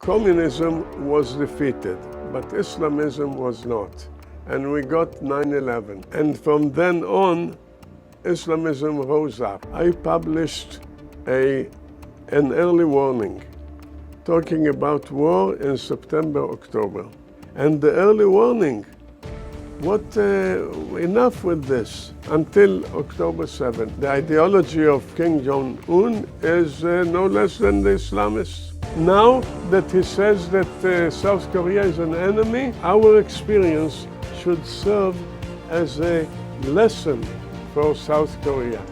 Communism was defeated, but Islamism was not. And we got 9/11. And from then on, Islamism rose up. I published an early warning talking about war in September, October. And the early warning, enough with this until October 7. The ideology of Kim Jong-un is no less than the Islamists. Now that he says that South Korea is an enemy, our experience should serve as a lesson for South Korea.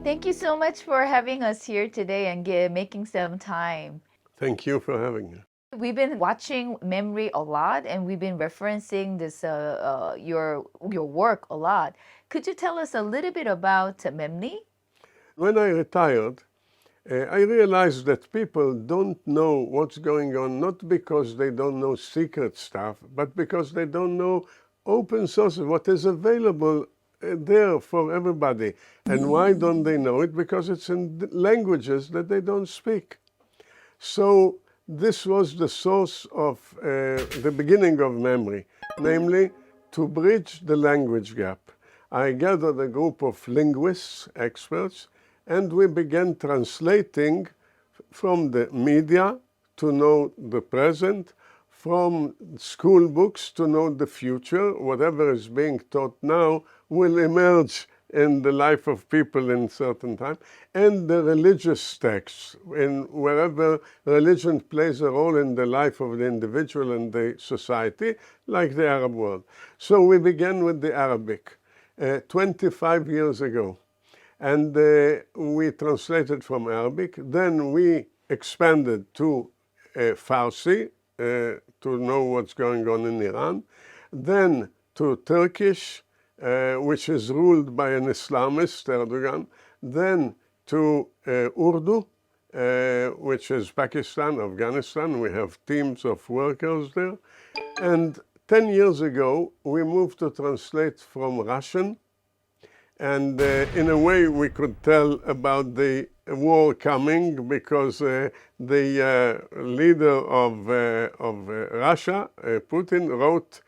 Thank you so much for having us here today and making some time. Thank you for having me. We've been watching Memri a lot, and we've been referencing this your work a lot. Could you tell us a little bit about Memri? When I retired, I realized that people don't know what's going on, not because they don't know secret stuff, but because they don't know open sources, what is available there for everybody. And why don't they know it? Because it's in languages that they don't speak. So this was the source of the beginning of Memri, namely to bridge the language gap. I gathered a group of linguists, experts, and we began translating from the media to know the present, from school books to know the future. Whatever is being taught now will emerge in the life of people in certain time, and the religious texts, in wherever religion plays a role in the life of the individual and the society, like the Arab world. So we began with the Arabic 25 years ago, and we translated from Arabic. Then we expanded to Farsi to know what's going on in Iran, then to Turkish, which is ruled by an Islamist, Erdogan, then to Urdu, which is Pakistan, Afghanistan. We have teams of workers there. And 10 years ago, we moved to translate from Russian. And in a way, we could tell about the war coming because the leader of Russia, Putin, wrote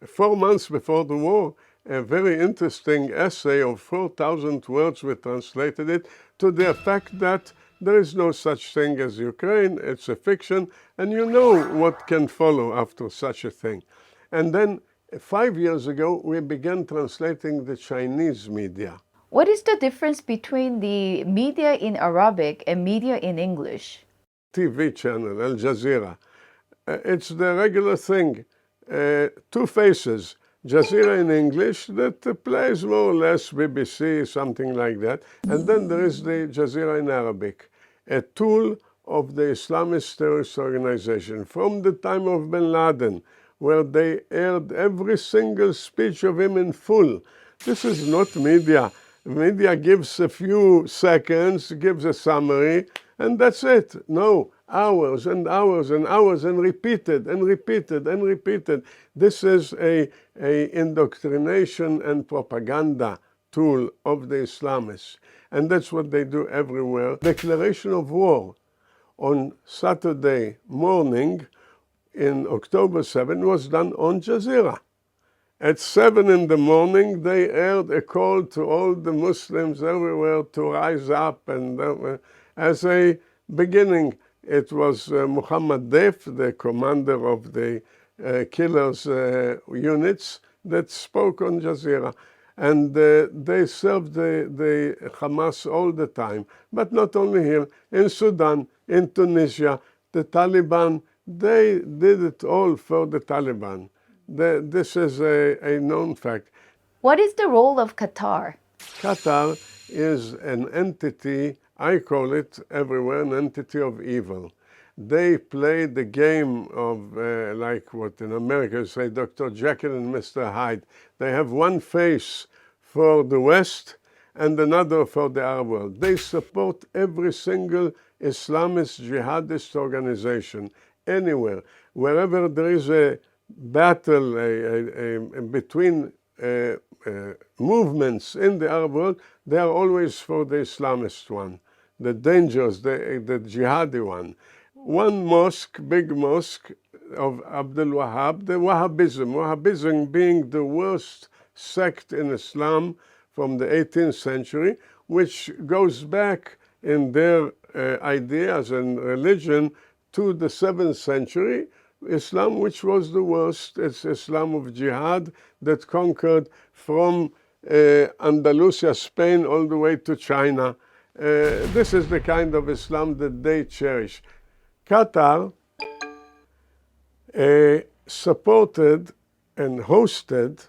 4 months before the war a very interesting essay of 4,000 words. We translated it to the effect that there is no such thing as Ukraine, it's a fiction, and you know what can follow after such a thing. And then 5 years ago, we began translating the Chinese media. What is the difference between the media in Arabic and media in English? TV channel, Al Jazeera. It's the regular thing. Two faces. Jazeera in English that plays more or less BBC, something like that. And then there is the Jazeera in Arabic, a tool of the Islamist terrorist organization from the time of bin Laden, where they aired every single speech of him in full. This is not media. Media gives a few seconds, gives a summary, and that's it. No, hours and hours and hours, and repeated and repeated and repeated. This is a indoctrination and propaganda tool of the Islamists. And that's what they do everywhere. Declaration of war on Saturday morning in October 7 was done on Jazeera. At 7 in the morning, they aired a call to all the Muslims everywhere to rise up. And as a beginning, it was Muhammad Deif, the commander of the killers units, that spoke on Jazeera. And they served the Hamas all the time. But not only here, in Sudan, in Tunisia, the Taliban, they did it all for the Taliban. This is a known fact. What is the role of Qatar? Qatar is an entity, I call it everywhere, an entity of evil. They play the game of, like what in America you say, Dr. Jekyll and Mr. Hyde. They have one face for the West and another for the Arab world. They support every single Islamist jihadist organization anywhere. Wherever there is a battle between movements in the Arab world, they are always for the Islamist one, the dangerous, the jihadi one. One mosque, big mosque of Abdul Wahab, the Wahhabism being the worst sect in Islam from the 18th century, which goes back in their ideas and religion to the 7th century Islam, which was the worst. It's Islam of jihad that conquered from Andalusia, Spain, all the way to China. This is the kind of Islam that they cherish. Qatar supported and hosted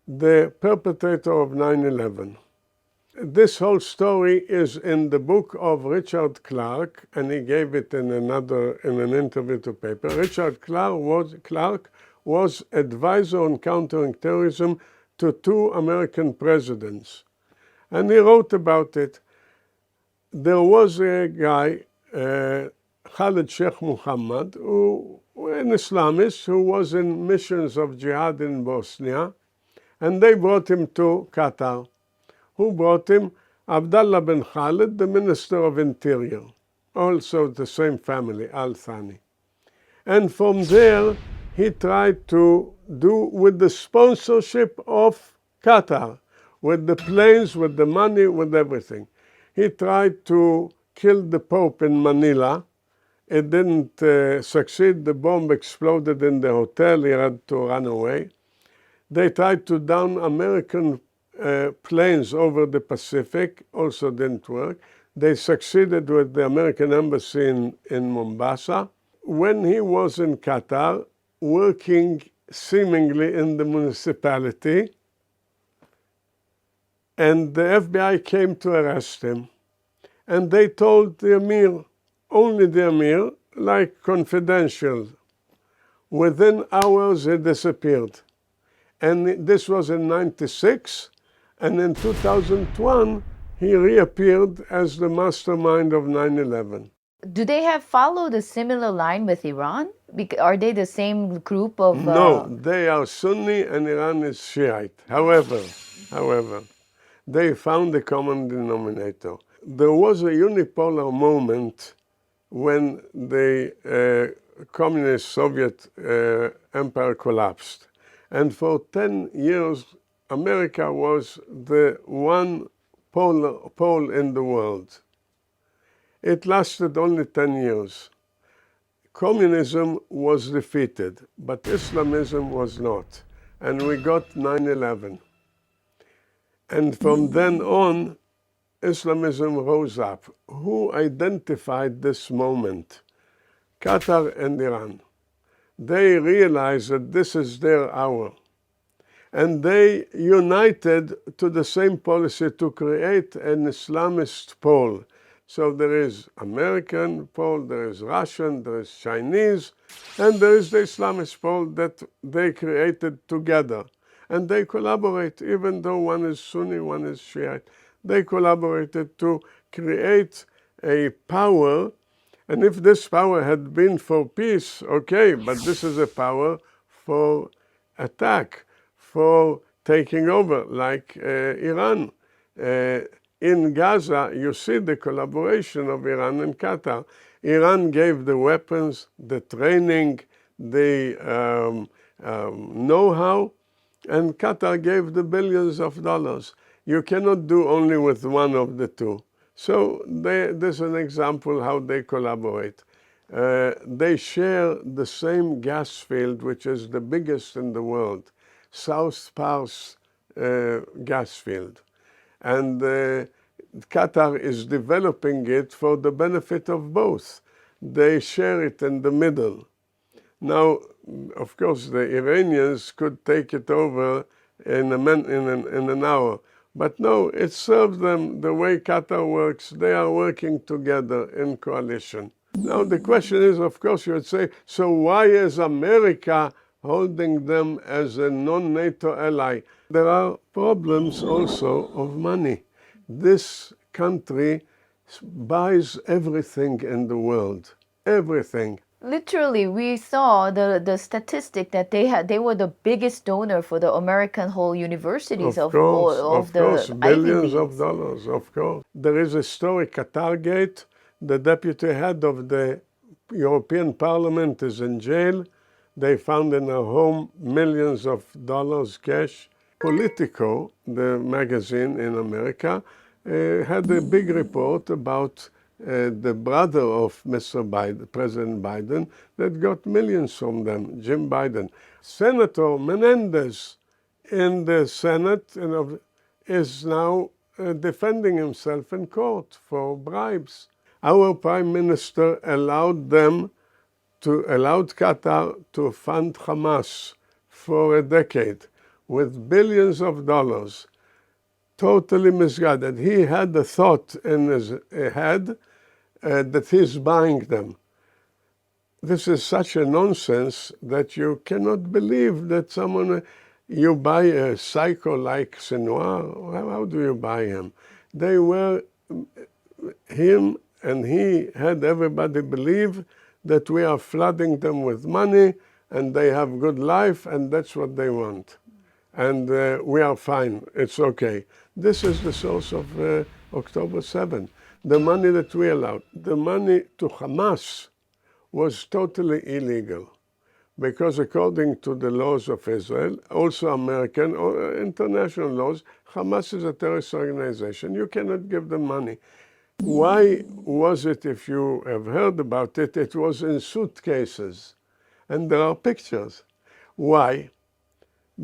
the perpetrator of 9/11. This whole story is in the book of Richard Clarke, and he gave it in an interview to paper. Richard Clarke was advisor on countering terrorism to 2 American presidents, and he wrote about it. There was a guy, Khalid Sheikh Muhammad, an Islamist who was in missions of jihad in Bosnia, and they brought him to Qatar. Who brought him? Abdullah bin Khalid, the Minister of Interior, also the same family, Al Thani. And from there, he tried to do with the sponsorship of Qatar, with the planes, with the money, with everything. He tried to kill the Pope in Manila. It didn't succeed. The bomb exploded in the hotel. He had to run away. They tried to down American planes over the Pacific, also didn't work. They succeeded with the American embassy in Mombasa. When he was in Qatar, working seemingly in the municipality, and the FBI came to arrest him, and they told the Emir, only the Emir, like confidential. Within hours, he disappeared. And this was in 96. And in 2001, he reappeared as the mastermind of 9/11. Do they have followed a similar line with Iran? Are they the same group of... No, they are Sunni and Iran is Shiite. However, they found a common denominator. There was a unipolar moment when the communist Soviet empire collapsed. And for 10 years, America was the one pole in the world. It lasted only 10 years. Communism was defeated, but Islamism was not. And we got 9/11. And from then on, Islamism rose up. Who identified this moment? Qatar and Iran. They realized that this is their hour. And they united to the same policy to create an Islamist pole. So there is American pole, there is Russian, there is Chinese, and there is the Islamist pole that they created together. And they collaborate, even though one is Sunni, one is Shiite. They collaborated to create a power. And if this power had been for peace, okay, but this is a power for attack, for taking over, like Iran. In Gaza, you see the collaboration of Iran and Qatar. Iran gave the weapons, the training, the know-how, and Qatar gave the billions of dollars. You cannot do only with one of the two. So there's an example how they collaborate. They share the same gas field, which is the biggest in the world, South Pars gas field. And Qatar is developing it for the benefit of both. They share it in the middle. Now, of course, the Iranians could take it over in an hour. But no, it serves them the way Qatar works. They are working together in coalition. Now, the question is, of course, you would say, so why is America holding them as a non-NATO ally? There are problems also of money. This country buys everything in the world, everything. Literally, we saw the statistic that they were the biggest donor for the American whole universities of Of course, the Ivy billions of Leagues. dollars, of course. There is a story, Qatargate, the deputy head of the European Parliament is in jail. They found in her home millions of dollars cash. Politico, the magazine in America, had a big report about the brother of Mr. Biden, President Biden, that got millions from them, Jim Biden. Senator Menendez in the Senate is now defending himself in court for bribes. Our Prime Minister allowed Qatar to fund Hamas for a decade with billions of dollars, totally misguided. He had the thought in his head that he's buying them. This is such a nonsense that you cannot believe that you buy a psycho like Sinwar. How do you buy him? Him and he had everybody believe that we are flooding them with money and they have good life and that's what they want. And we are fine, it's okay. This is the source of October 7. The money that we allowed, the money to Hamas was totally illegal because according to the laws of Israel, also American or international laws, Hamas is a terrorist organization. You cannot give them money. Why was it, if you have heard about it, it was in suitcases and there are pictures. Why?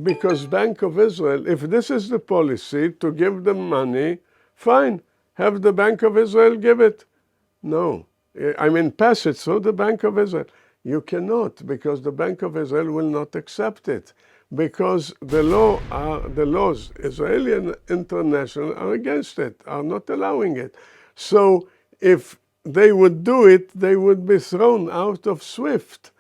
Because Bank of Israel, if this is the policy to give them money, fine, have the Bank of Israel give it. No, I mean pass it through the Bank of Israel. You cannot, because the Bank of Israel will not accept it, because the laws, Israeli and international, are against it, are not allowing it. So if they would do it, they would be thrown out of SWIFT.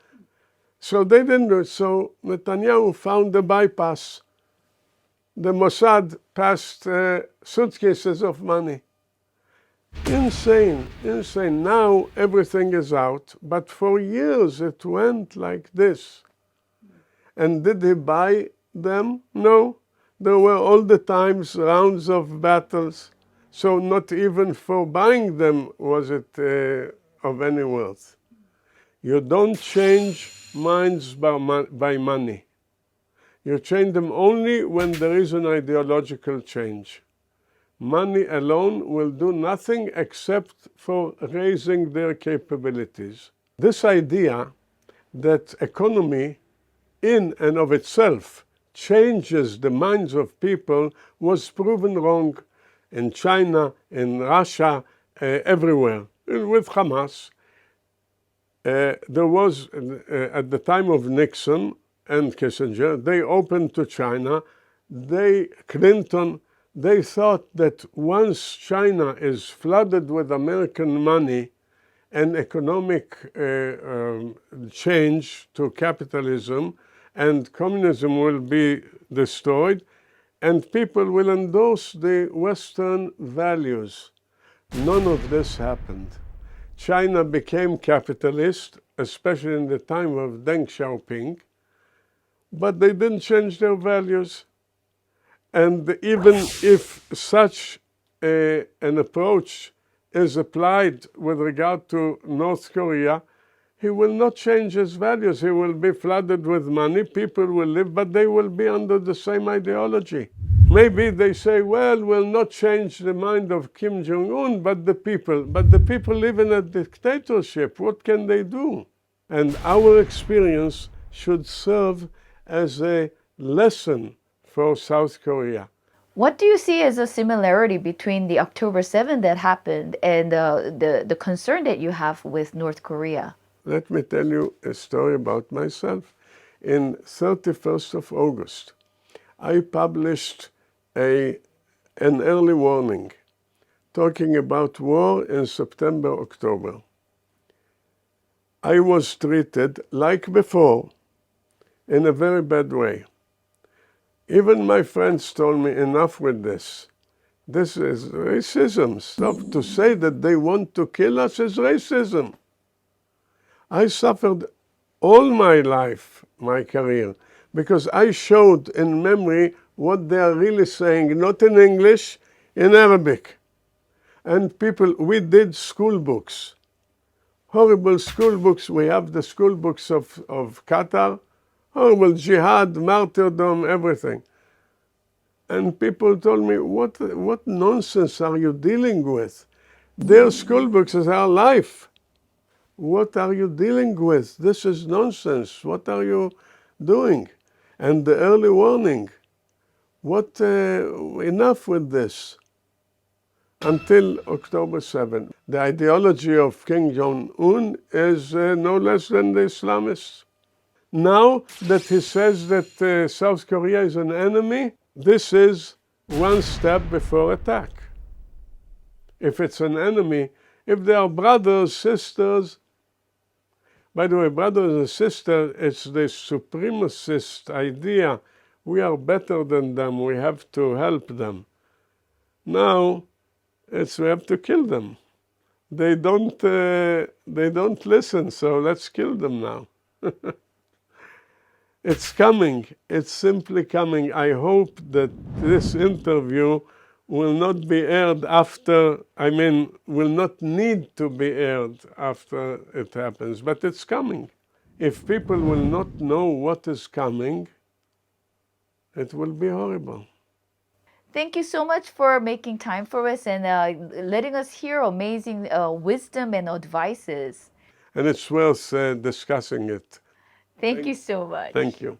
So they didn't do it. So Netanyahu found a bypass. The Mossad passed suitcases of money. Insane, insane. Now everything is out, but for years it went like this. And did he buy them? No. There were all the times rounds of battles. So not even for buying them was it of any worth. You don't change minds by money. You change them only when there is an ideological change. Money alone will do nothing except for raising their capabilities. This idea that economy in and of itself changes the minds of people was proven wrong in China, in Russia, everywhere. With Hamas, there was, at the time of Nixon and Kissinger, they opened to China. Clinton, they thought that once China is flooded with American money and economic change to capitalism, and communism will be destroyed, and people will endorse the Western values. None of this happened. China became capitalist, especially in the time of Deng Xiaoping, but they didn't change their values. And even if such an approach is applied with regard to North Korea, he will not change his values. He will be flooded with money, people will live, but they will be under the same ideology. Maybe they say, well, we'll not change the mind of Kim Jong-un, but the people live in a dictatorship. What can they do? And our experience should serve as a lesson for South Korea. What do you see as a similarity between the October 7th that happened and the concern that you have with North Korea? Let me tell you a story about myself. In 31st of August, I published an early warning talking about war in September, October. I was treated like before in a very bad way. Even my friends told me, enough with this. This is racism. Stop. To say that they want to kill us is racism. I suffered all my life, my career, because I showed in Memri what they are really saying, not in English, in Arabic. And people, we did school books, horrible school books. We have the school books of Qatar, horrible jihad, martyrdom, everything. And people told me, what nonsense are you dealing with? Their school books is our life. What are you dealing with? This is nonsense. What are you doing? And the early warning. Enough with this. Until October 7. The ideology of King Jong-un is no less than the Islamists. Now that he says that South Korea is an enemy, this is one step before attack. If it's an enemy, if they are brothers, sisters, by the way, brothers and sisters, it's the supremacist idea. We are better than them, we have to help them. Now, we have to kill them. They don't listen, so let's kill them now. It's coming. It's simply coming. I hope that this interview will not be aired after, will not need to be aired after it happens, but it's coming. If people will not know what is coming, it will be horrible. Thank you so much for making time for us and letting us hear amazing wisdom and advices. And it's worth discussing it. Thank you so much. Thank you.